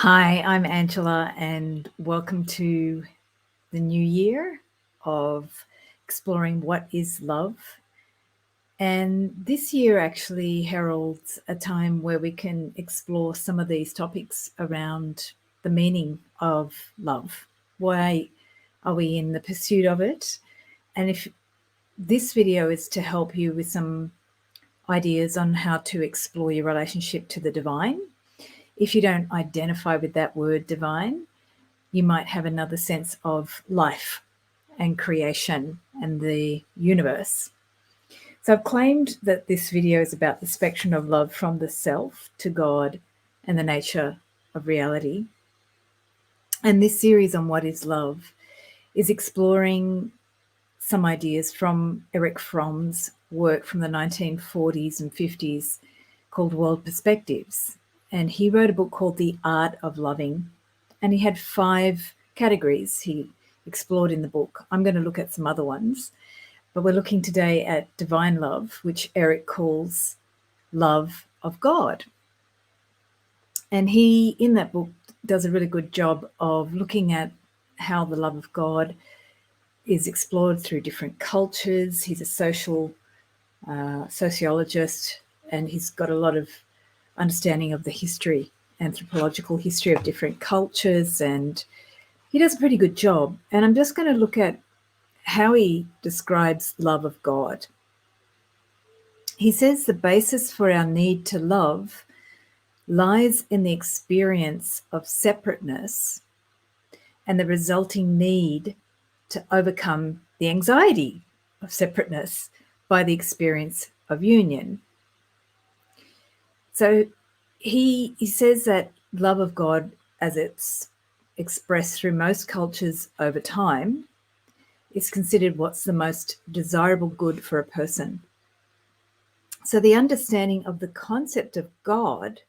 Hi, I'm Angela, and welcome to the new year of exploring what is love. And this year actually heralds a time where we can explore some of these topics around the meaning of love. Why are we in the pursuit of it? And if this video is to help you with some ideas on how to explore your relationship to the divine. If you don't identify with that word divine, you might have another sense of life and creation and the universe. So I've claimed that this video is about the spectrum of love from the self to God and the nature of reality. And this series on what is love is exploring some ideas from Erich Fromm's work from the 1940s and 50s called World Perspectives. And he wrote a book called The Art of Loving. And he had 5 categories he explored in the book. I'm going to look at some other ones, but we're looking today at divine love, which Erich calls love of God. And he, in that book, does a really good job of looking at how the love of God is explored through different cultures. He's a sociologist, and he's got a lot of understanding of the history, anthropological history of different cultures, and he does a pretty good job. And I'm just going to look at how he describes love of God. He says the basis for our need to love lies in the experience of separateness and the resulting need to overcome the anxiety of separateness by the experience of union. So he says that love of God, as it's expressed through most cultures over time, is considered what's the most desirable good for a person. So the understanding of the concept of God,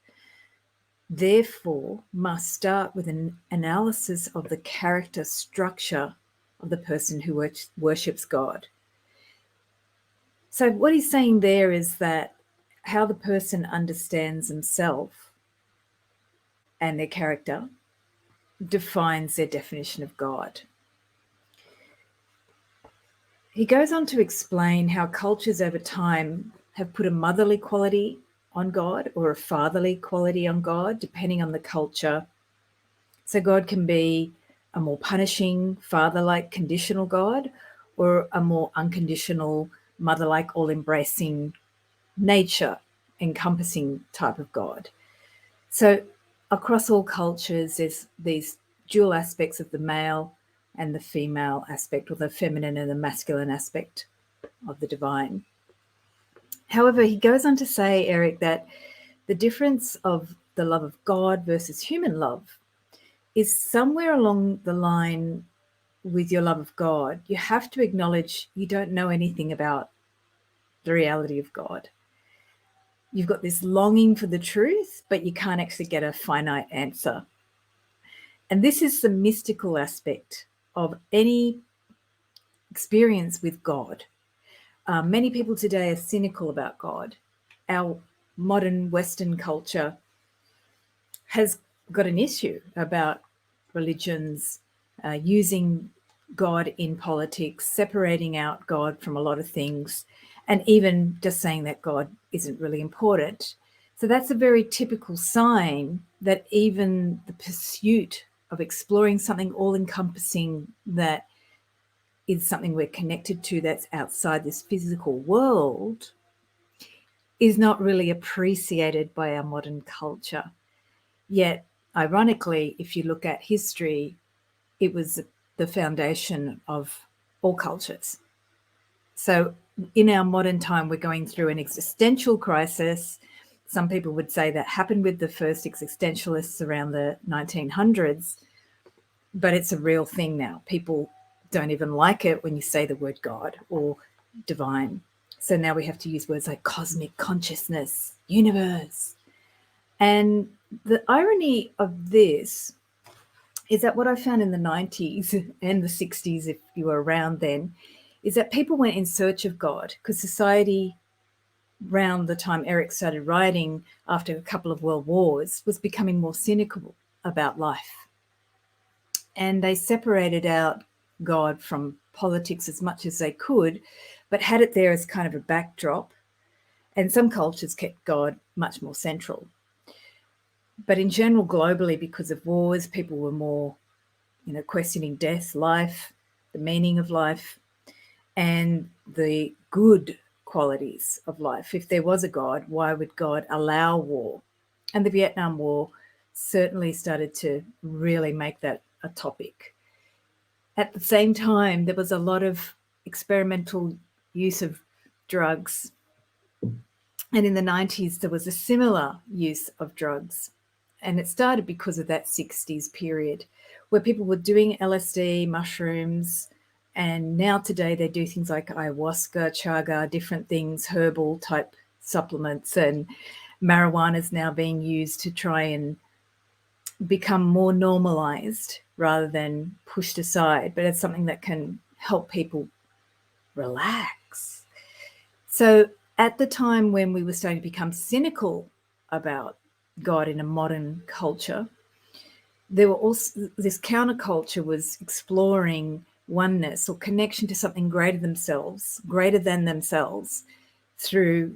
therefore, must start with an analysis of the character structure of the person who worships God. So what he's saying there is that how the person understands themselves and their character defines their definition of God. He goes on to explain how cultures over time have put a motherly quality on God or a fatherly quality on God, depending on the culture. So God can be a more punishing, father-like, conditional God, or a more unconditional, mother-like, all-embracing, nature-encompassing type of God. So across all cultures, there's these dual aspects of the male and the female aspect, or the feminine and the masculine aspect of the divine. However, he goes on to say, Erich, that the difference of the love of God versus human love is somewhere along the line with your love of God. You have to acknowledge you don't know anything about the reality of God. You've got this longing for the truth, but you can't actually get a finite answer. And this is the mystical aspect of any experience with God. Many people today are cynical about God. Our modern Western culture has got an issue about religions using God in politics, separating out God from a lot of things, and even just saying that God isn't really important. So that's a very typical sign that even the pursuit of exploring something all-encompassing that is something we're connected to that's outside this physical world is not really appreciated by our modern culture. Yet, ironically, if you look at history, it was the foundation of all cultures. So in our modern time, we're going through an existential crisis. Some people would say that happened with the first existentialists around the 1900s, but it's a real thing now. People don't even like it when you say the word God or divine. So now we have to use words like cosmic consciousness, universe. And the irony of this is that what I found in the 90s and the 60s, if you were around then, is that people went in search of God, because society around the time Erich started writing after a couple of world wars was becoming more cynical. about life. And they separated out God from politics as much as they could, but had it there as kind of a backdrop. And some cultures kept God much more central. But in general, globally, because of wars, people were more, questioning death, life, the meaning of life, and the good qualities of life. If there was a God, why would God allow war? And the Vietnam War certainly started to really make that a topic. At the same time, there was a lot of experimental use of drugs. And in the 90s, there was a similar use of drugs. And it started because of that 60s period where people were doing LSD, mushrooms, and now today they do things like ayahuasca, chaga, different things, herbal type supplements, and marijuana is now being used to try and become more normalized rather than pushed aside, but it's something that can help people relax. So at the time when we were starting to become cynical about God in a modern culture, there were also this counterculture was exploring oneness or connection to something greater than themselves through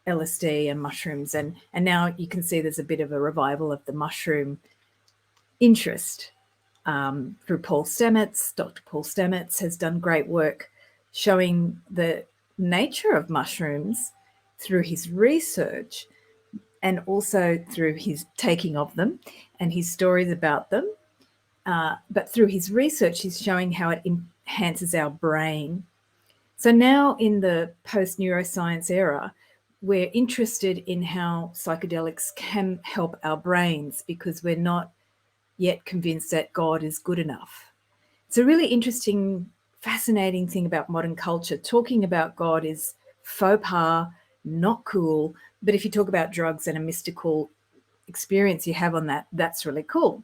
LSD and mushrooms. And now you can see there's a bit of a revival of the mushroom interest through Paul Stamets. Dr. Paul Stamets has done great work showing the nature of mushrooms through his research and also through his taking of them and his stories about them. But through his research, he's showing how it enhances our brain. So now in the post-neuroscience era, we're interested in how psychedelics can help our brains because we're not yet convinced that God is good enough. It's a really interesting, fascinating thing about modern culture. Talking about God is faux pas, not cool. But if you talk about drugs and a mystical experience you have on that, that's really cool.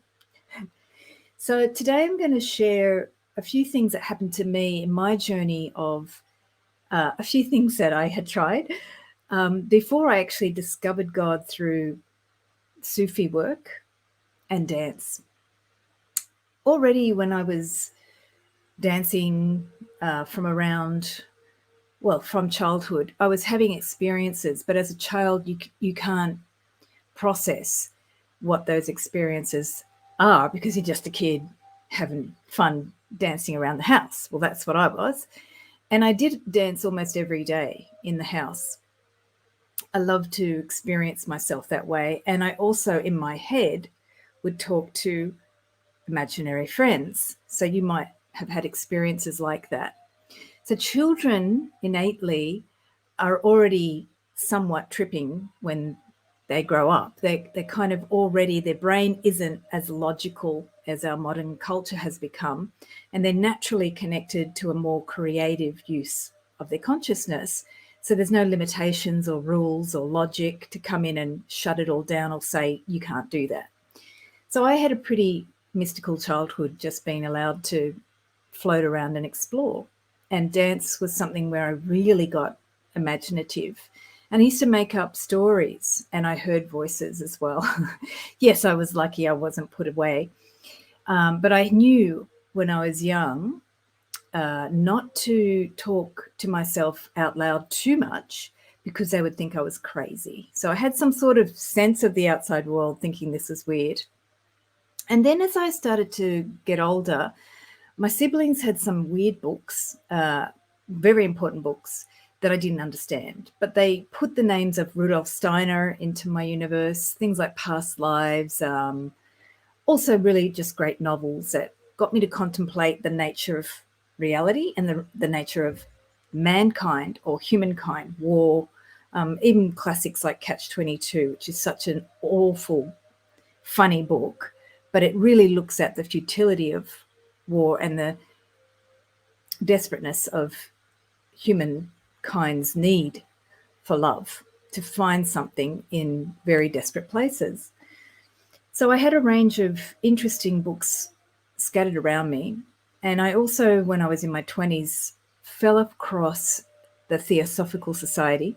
So today I'm going to share a few things that happened to me in my journey of a few things that I had tried before I actually discovered God through Sufi work and dance. Already when I was dancing from childhood, I was having experiences, but as a child, you can't process what those experiences are because you're just a kid having fun dancing around the house. Well, that's what I was. And I did dance almost every day in the house. I love to experience myself that way. And I also, in my head, would talk to imaginary friends. So you might have had experiences like that. So children innately are already somewhat tripping when they grow up. They're kind of already, their brain isn't as logical as our modern culture has become, and they're naturally connected to a more creative use of their consciousness. So there's no limitations or rules or logic to come in and shut it all down or say, you can't do that. So I had a pretty mystical childhood, just being allowed to float around and explore. And dance was something where I really got imaginative. And I used to make up stories and I heard voices as well. Yes, I was lucky I wasn't put away. But I knew when I was young not to talk to myself out loud too much because they would think I was crazy. So I had some sort of sense of the outside world thinking this is weird. And then as I started to get older, my siblings had some weird books, very important books that I didn't understand, but they put the names of Rudolf Steiner into my universe, things like Past Lives, also really just great novels that got me to contemplate the nature of reality and the nature of mankind or humankind, war, even classics like Catch-22, which is such an awful, funny book, but it really looks at the futility of war and the desperateness of humankind's need for love, to find something in very desperate places. So I had a range of interesting books scattered around me. And I also, when I was in my 20s, fell across the Theosophical Society.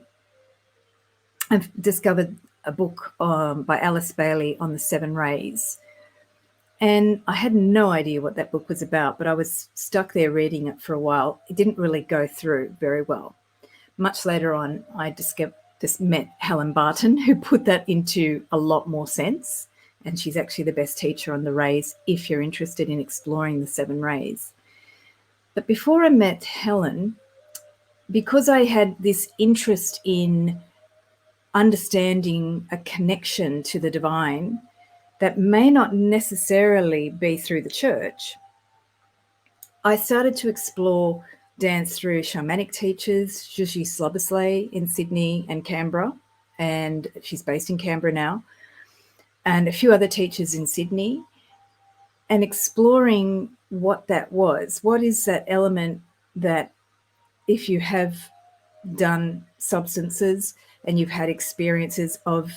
I've discovered a book by Alice Bailey on the Seven Rays, And I had no idea what that book was about, but I was stuck there reading it for a while. It didn't really go through very well. Much later on, I just met Helen Barton, who put that into a lot more sense. And she's actually the best teacher on the rays if you're interested in exploring the 7 rays. But before I met Helen, because I had this interest in understanding a connection to the divine that may not necessarily be through the church, I started to explore dance through shamanic teachers, Sushi in Sydney and Canberra, and she's based in Canberra now, and a few other teachers in Sydney, and exploring what that was. What is that element that if you have done substances and you've had experiences of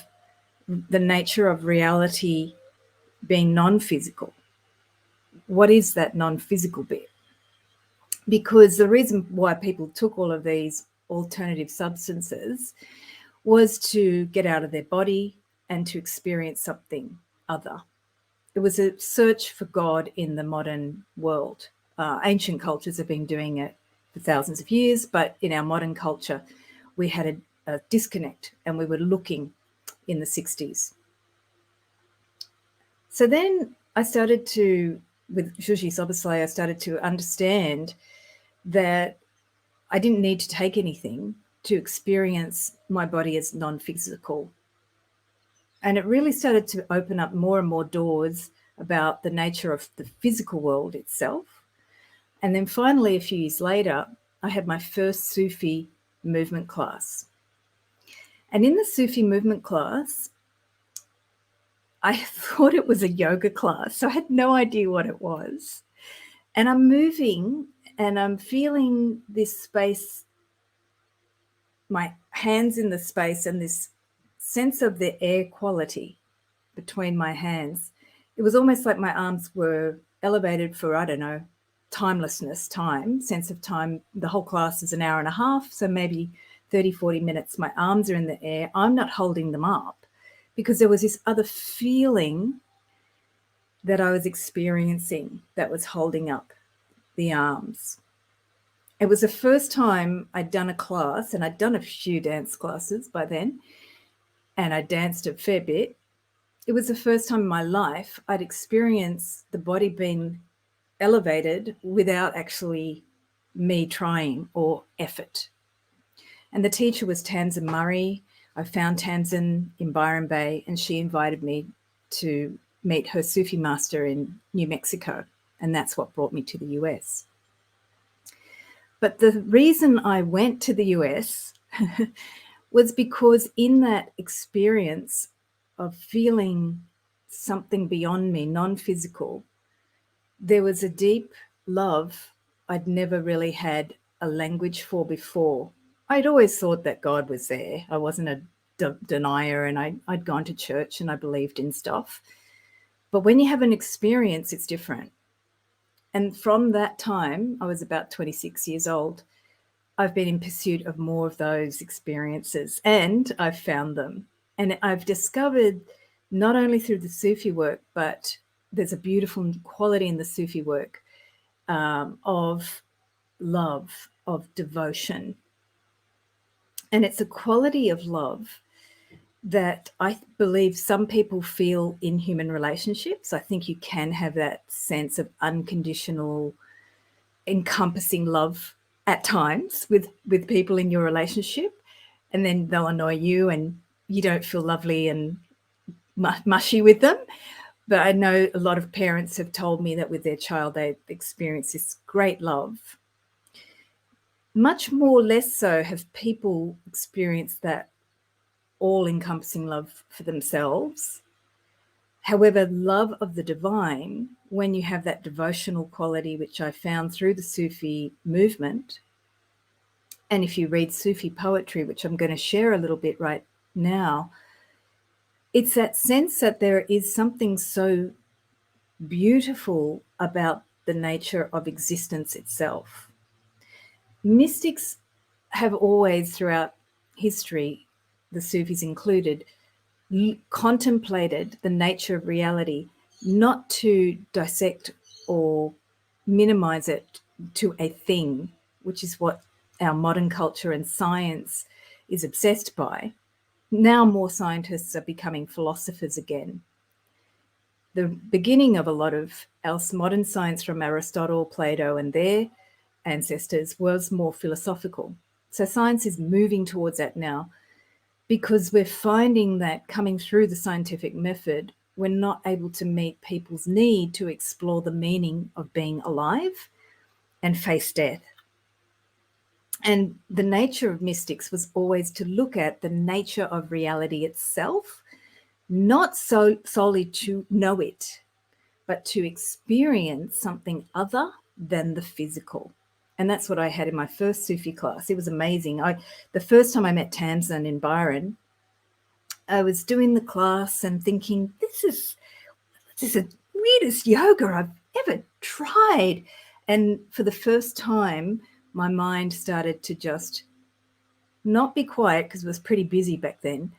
the nature of reality being non-physical, what is that non-physical bit? Because the reason why people took all of these alternative substances was to get out of their body and to experience something other. It was a search for God in the modern world. Ancient cultures have been doing it for thousands of years, but in our modern culture, we had a disconnect and we were looking in the 60s. So then I started to, with Sushi Soboslay, I started to understand that I didn't need to take anything to experience my body as non-physical. And it really started to open up more and more doors about the nature of the physical world itself. And then finally, a few years later, I had my first Sufi movement class. And in the Sufi movement class, I thought it was a yoga class, so I had no idea what it was. And I'm moving and I'm feeling this space, my hands in the space, and this sense of the air quality between my hands. It was almost like my arms were elevated for, I don't know, timelessness, sense of time. The whole class is an hour and a half, so maybe 30, 40 minutes. My arms are in the air. I'm not holding them up because there was this other feeling that I was experiencing that was holding up the arms. It was the first time I'd done a class, and I'd done a few dance classes by then, and I danced a fair bit. It was the first time in my life I'd experienced the body being elevated without actually me trying or effort. And the teacher was Tamsin Murray. I found Tamsin in Byron Bay, and she invited me to meet her Sufi master in New Mexico. And that's what brought me to the US. But the reason I went to the US was because in that experience of feeling something beyond me, non-physical, there was a deep love I'd never really had a language for before. I'd always thought that God was there. I wasn't a denier, and I'd gone to church and I believed in stuff. But when you have an experience, it's different. And from that time, I was about 26 years old, I've been in pursuit of more of those experiences, and I've found them. And I've discovered, not only through the Sufi work, but there's a beautiful quality in the Sufi work of love, of devotion. And it's a quality of love that I believe some people feel in human relationships. I think you can have that sense of unconditional, encompassing love at times with people in your relationship, and then they'll annoy you and you don't feel lovely and mushy with them. But I know a lot of parents have told me that with their child they experience this great love. Much more less so have people experienced that all-encompassing love for themselves. However, love of the divine, when you have that devotional quality, which I found through the Sufi movement, and if you read Sufi poetry, which I'm going to share a little bit right now, it's that sense that there is something so beautiful about the nature of existence itself. Mystics have always, throughout history, the Sufis included, contemplated the nature of reality not to dissect or minimize it to a thing, which is what our modern culture and science is obsessed by. Now more scientists are becoming philosophers again. The beginning of a lot of our modern science from Aristotle, Plato, and their ancestors was more philosophical. So science is moving towards that now, because we're finding that coming through the scientific method, we're not able to meet people's need to explore the meaning of being alive and face death. And the nature of mystics was always to look at the nature of reality itself, not solely to know it, but to experience something other than the physical. And that's what I had in my first Sufi class. It was amazing. The first time I met Tamsin in Byron, I was doing the class and thinking, this is the weirdest yoga I've ever tried. And for the first time, my mind started to just not be quiet, because it was pretty busy back then,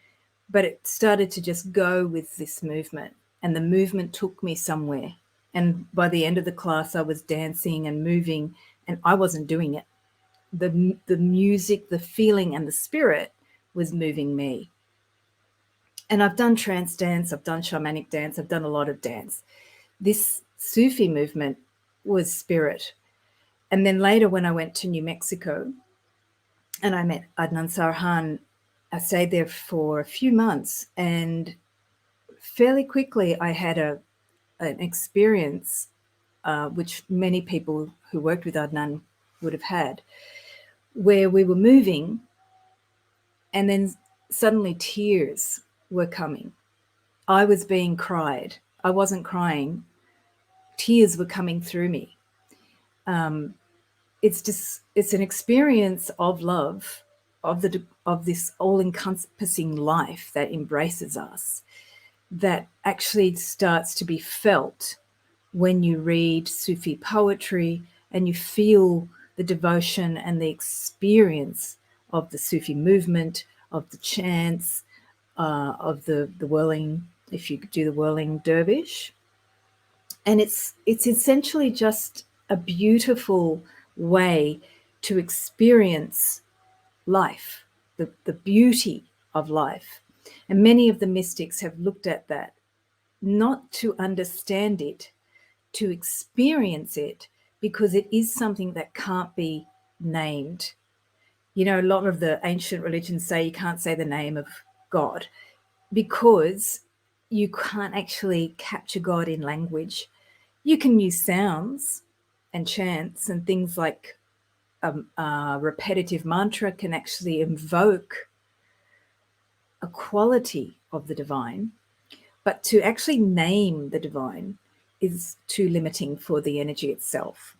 but it started to just go with this movement. And the movement took me somewhere. And by the end of the class, I was dancing and moving, and I wasn't doing it. The music, the feeling, and the spirit was moving me. And I've done trance dance, I've done shamanic dance, I've done a lot of dance. This Sufi movement was spirit. And then later, when I went to New Mexico and I met Adnan Sarhan, I stayed there for a few months, and fairly quickly I had an experience, which many people who worked with Adnan would have had, where we were moving and then suddenly tears were coming. I was being cried. I wasn't crying. Tears were coming through me. It's an experience of love, of this all-encompassing life that embraces us, that actually starts to be felt when you read Sufi poetry and you feel the devotion and the experience of the Sufi movement, of the chants, of the whirling, if you do the whirling dervish. And it's essentially just a beautiful way to experience life, the beauty of life. And many of the mystics have looked at that, not to understand it, to experience it, because it is something that can't be named. You know, a lot of the ancient religions say you can't say the name of God, because you can't actually capture God in language. You can use sounds and chants and things like repetitive mantra can actually invoke a quality of the divine, but to actually name the divine is too limiting for the energy itself.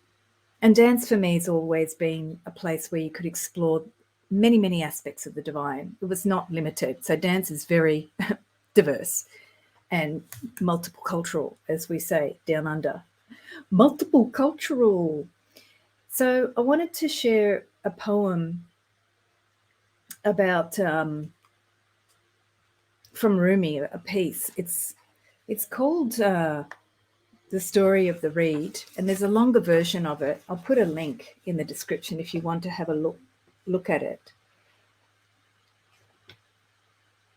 And dance for me has always been a place where you could explore many, many aspects of the divine. It was not limited. So dance is very diverse and multiple cultural, as we say down under. Multiple cultural. So I wanted to share a poem about from Rumi, a piece. It's called The Story of the Reed, and there's a longer version of it. I'll put a link in the description if you want to have a look at it.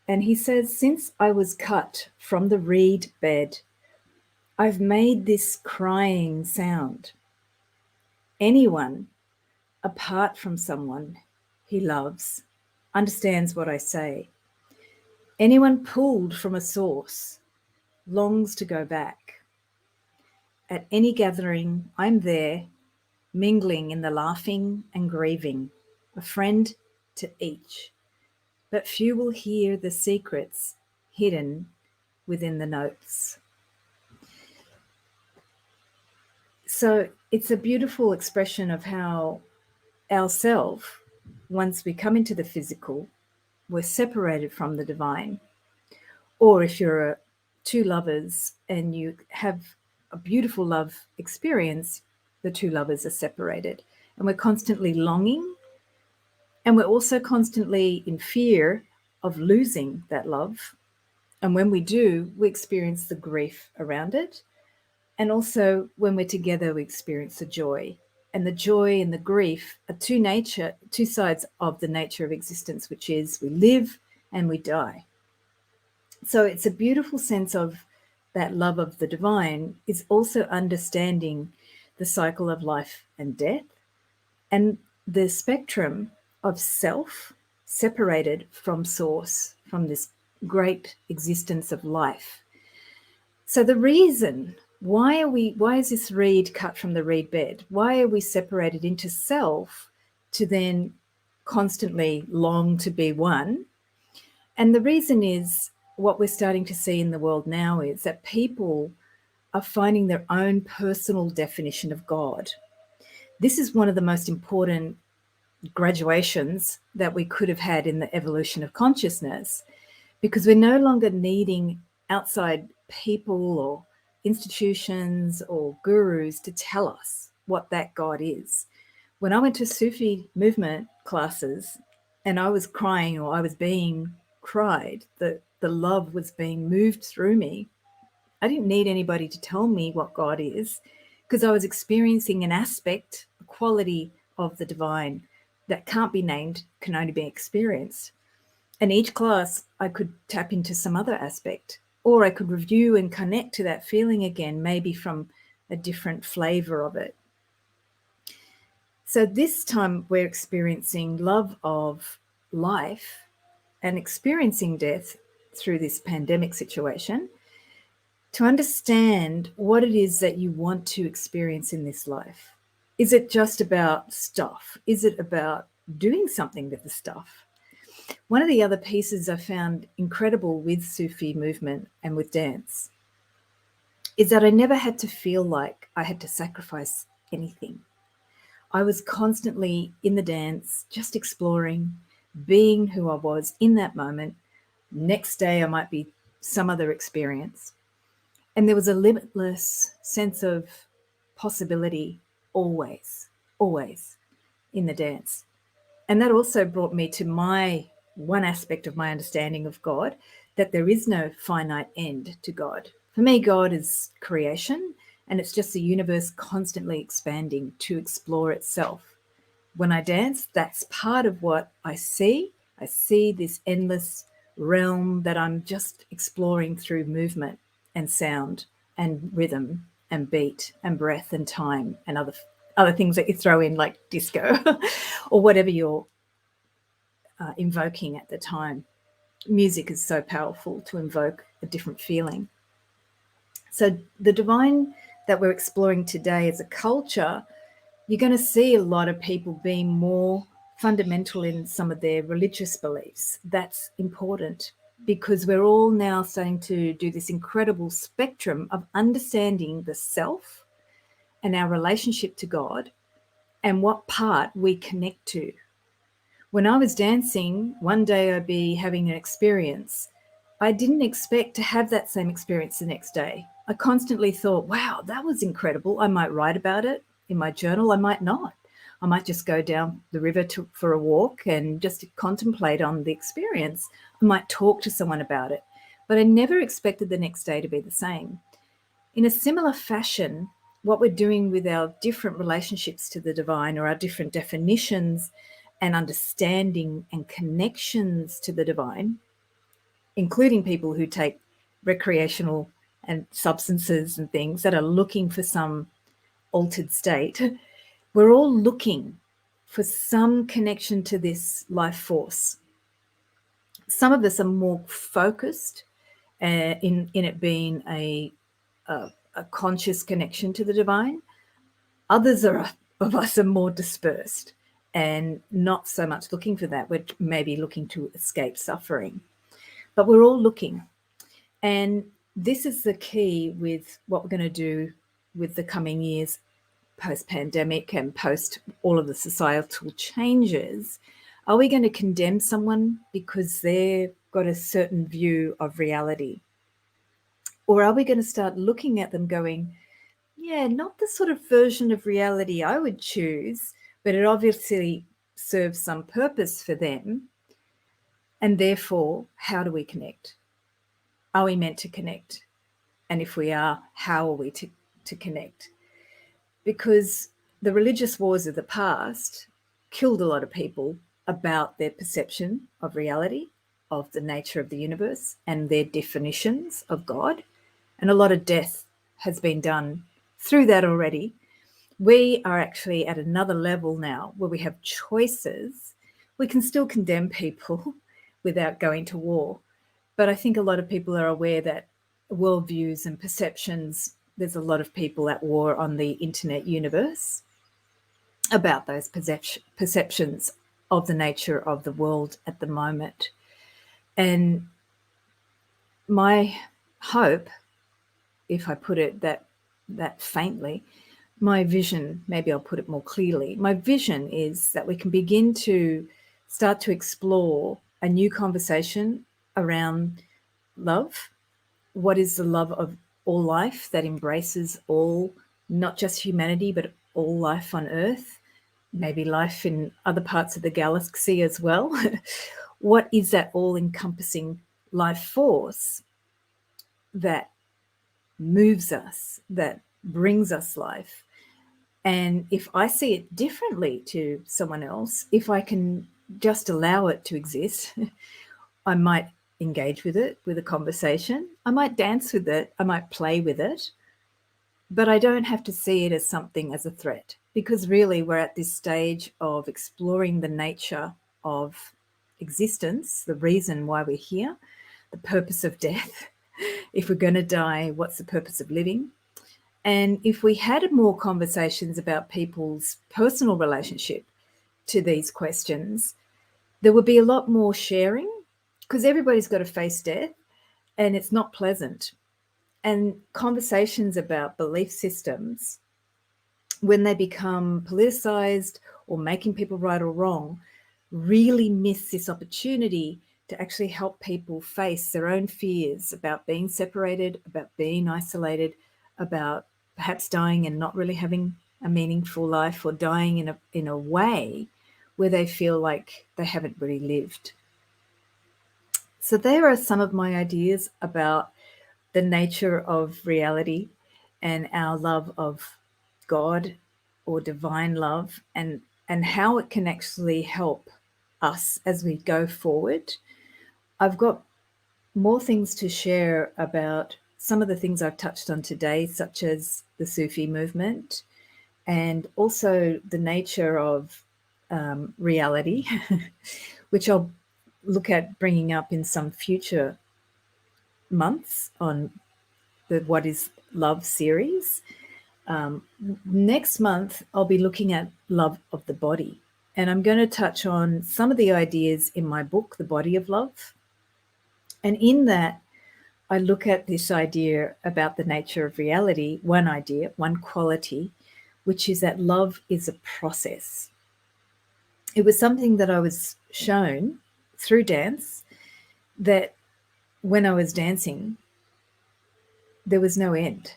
And he says, since I was cut from the reed bed, I've made this crying sound. Anyone apart from someone he loves understands what I say. Anyone pulled from a source longs to go back. At any gathering, I'm there, mingling in the laughing and grieving, a friend to each. But few will hear the secrets hidden within the notes. So it's a beautiful expression of how ourself, once we come into the physical, we're separated from the divine. Or if you're two lovers and you have a beautiful love experience, the two lovers are separated. And we're constantly longing, and we're also constantly in fear of losing that love, And when we do, we experience the grief around it. And also when we're together, we experience the joy. And the joy and the grief are two sides of the nature of existence, which is we live and we die. So it's a beautiful sense of that love of the divine is also understanding the cycle of life and death and the spectrum of self separated from source, from this great existence of life. So the reason why is this reed cut from the reed bed? Why are we separated into self to then constantly long to be one? And the reason is what we're starting to see in the world now is that people are finding their own personal definition of God. This is one of the most important graduations that we could have had in the evolution of consciousness, because we're no longer needing outside people or institutions or gurus to tell us what that God is. When I went to Sufi movement classes and I was crying, or I was being cried, the love was being moved through me, I didn't need anybody to tell me what God is, because I was experiencing an aspect, a quality of the divine that can't be named, can only be experienced. And each class, I could tap into some other aspect, or I could review and connect to that feeling again, maybe from a different flavor of it. So this time we're experiencing love of life and experiencing death through this pandemic situation, to understand what it is that you want to experience in this life. Is it just about stuff? Is it about doing something with the stuff? One of the other pieces I found incredible with Sufi movement and with dance is that I never had to feel like I had to sacrifice anything. I was constantly in the dance, just exploring, being who I was in that moment. Next day, I might be some other experience. And there was a limitless sense of possibility always, always in the dance. And that also brought me to my one aspect of my understanding of God, that there is no finite end to God. For me, God is creation, and it's just the universe constantly expanding to explore itself. When I dance, that's part of what I see. I see this endless realm that I'm just exploring through movement and sound and rhythm and beat and breath and time and other things that you throw in, like disco or whatever you're invoking at the time. Music is so powerful to invoke a different feeling. So the divine that we're exploring today as a culture, you're going to see a lot of people being more fundamental in some of their religious beliefs. That's important, because we're all now starting to do this incredible spectrum of understanding the self and our relationship to God and what part we connect to. When I was dancing, one day I'd be having an experience. I didn't expect to have that same experience the next day. I constantly thought, wow, that was incredible. I might write about it in my journal. I might not. I might just go down the river for a walk and just contemplate on the experience. I might talk to someone about it. But I never expected the next day to be the same. In a similar fashion, what we're doing with our different relationships to the divine, or our different definitions and understanding and connections to the divine, including people who take recreational and substances and things that are looking for some altered state, we're all looking for some connection to this life force. Some of us are more focused in it being a conscious connection to the divine. Others of us are more dispersed and not so much looking for that. We're maybe looking to escape suffering, but we're all looking. And this is the key with what we're going to do with the coming years, post-pandemic and post all of the societal changes. Are we going to condemn someone because they've got a certain view of reality? Or are we going to start looking at them going, yeah, not the sort of version of reality I would choose, but it obviously serves some purpose for them. And therefore, how do we connect? Are we meant to connect? And if we are, how are we to connect? Because the religious wars of the past killed a lot of people about their perception of reality, of the nature of the universe, and their definitions of God. And a lot of death has been done through that already. We are actually at another level now where we have choices. We can still condemn people without going to war. But I think a lot of people are aware that worldviews and perceptions, there's a lot of people at war on the internet universe about those perceptions of the nature of the world at the moment. And my hope, if I put it that faintly, my vision, maybe I'll put it more clearly, my vision is that we can begin to start to explore a new conversation around love. What is the love of all life that embraces all, not just humanity, but all life on Earth, maybe life in other parts of the galaxy as well? What is that all-encompassing life force that moves us, that brings us life? And if I see it differently to someone else, if I can just allow it to exist, I might engage with it, with a conversation. I might dance with it. I might play with it. But I don't have to see it as something as a threat, because really we're at this stage of exploring the nature of existence, the reason why we're here, the purpose of death. If we're going to die, what's the purpose of living? And if we had more conversations about people's personal relationship to these questions, there would be a lot more sharing, because everybody's got to face death and it's not pleasant. And conversations about belief systems, when they become politicized or making people right or wrong, really miss this opportunity to actually help people face their own fears about being separated, about being isolated, about perhaps dying and not really having a meaningful life, or dying in a way where they feel like they haven't really lived. So there are some of my ideas about the nature of reality and our love of God or divine love, and how it can actually help us as we go forward. I've got more things to share about some of the things I've touched on today, such as the Sufi movement, and also the nature of reality, which I'll look at bringing up in some future months on the What is Love series. Next month, I'll be looking at love of the body. And I'm going to touch on some of the ideas in my book, The Body of Love. And in that, I look at this idea about the nature of reality, one idea, one quality, which is that love is a process. It was something that I was shown through dance, that when I was dancing, there was no end.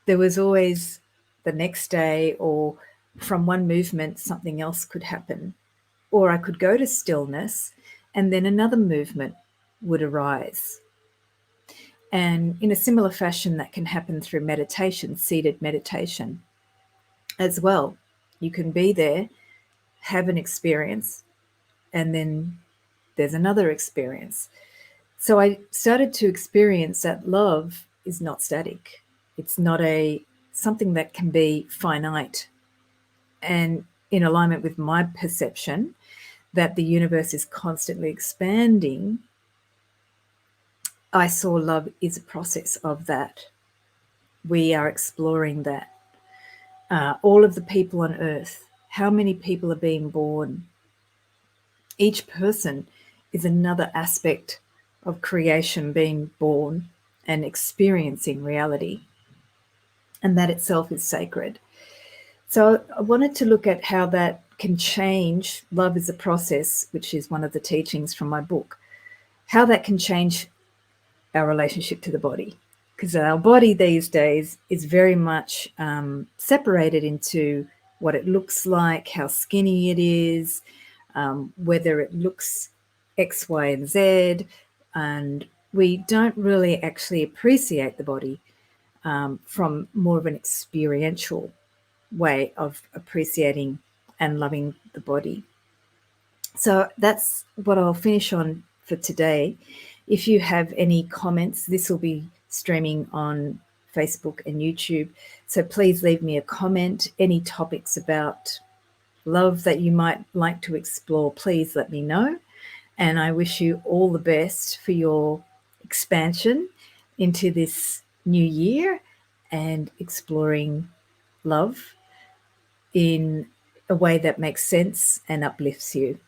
There was always the next day, or from one movement, something else could happen. Or I could go to stillness and then another movement would arise. And in a similar fashion, that can happen through meditation, seated meditation as well. You can be there, have an experience, and then there's another experience. So I started to experience that love is not static. It's not something that can be finite. And in alignment with my perception that the universe is constantly expanding, I saw love is a process of that. We are exploring that. All of the people on earth, how many people are being born? Each person is another aspect of creation being born and experiencing reality. And that itself is sacred. So I wanted to look at how that can change. Love is a process, which is one of the teachings from my book, how that can change our relationship to the body. Because our body these days is very much separated into what it looks like, how skinny it is, whether it looks X, Y, and Z, and we don't really actually appreciate the body from more of an experiential way of appreciating and loving the body. So that's what I'll finish on for today. If you have any comments, this will be streaming on Facebook and YouTube. So please leave me a comment. Any topics about love that you might like to explore, please let me know. And I wish you all the best for your expansion into this new year and exploring love in a way that makes sense and uplifts you.